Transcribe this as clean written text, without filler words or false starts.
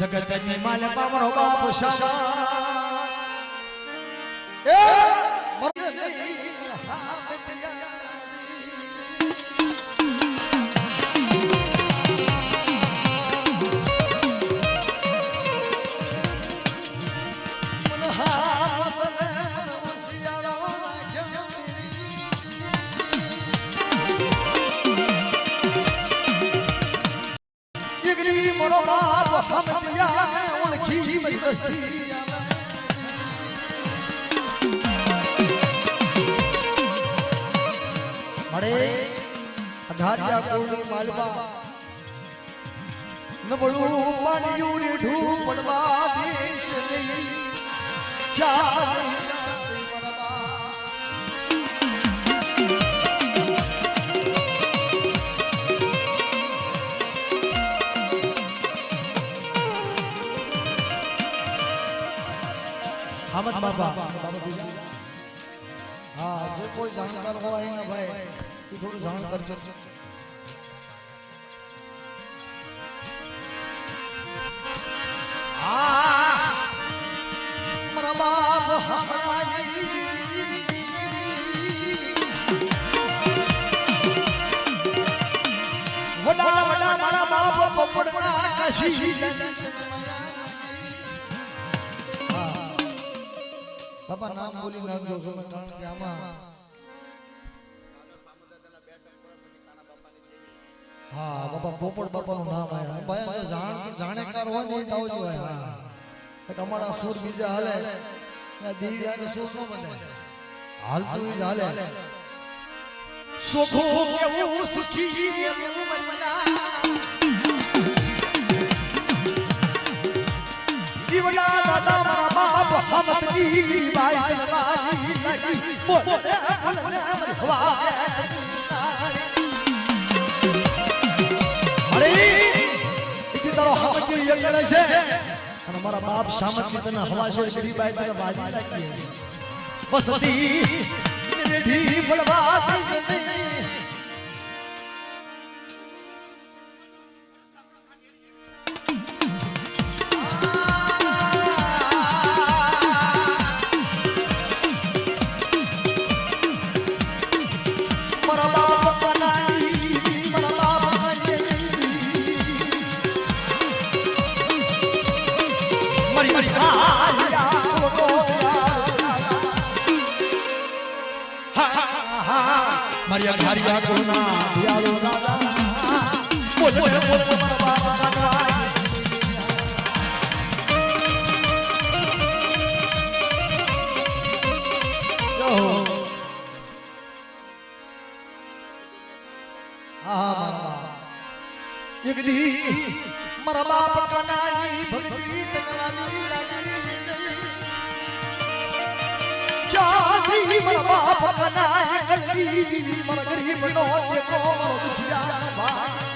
જગતની માલમાં મારો બાપ શાસા એ અધારિયા કોની માલવા નબળું પાણીયું રેઢું પડવા દેશ નહીં ચાલ હામદ બાબા હા જે કોઈ જાણકાર હોય ને ભાઈ થોડું જાણ કરજો મારા બાપ વડા વડા મારા બાપ પોપડના કાશી બાપા નામ બોલી નાખજો ગમે કારણ કે આમાં હા બાપા પોપટ બાપાનું નામ આયા ભાઈ જાણેકાર હોય ને તો આવજો હા તમારા સુર બીજા હાલે ત્યાં દીવાને સુર નો બને હાલતું જ હાલે સોખો કેવું સુખી કેવું મરના દીવડા દાદા મારા બાપ હમતી બાઈ જવાજી લગી મોલે હવા इसी तरह हम जो ये करे से हमारा बाप शामत कितना हवा से गरीब बाई तक बाजी लगी है बसती ढी बड़बाती से Maria Maria Guna Dialo Dada Mol mol mol Baba Dada Yo Yegdi Mara Baba Kanai Bhakti Tanwali Lagi Jadi mara baap kana hai galli mara garib no dekho dukhya ba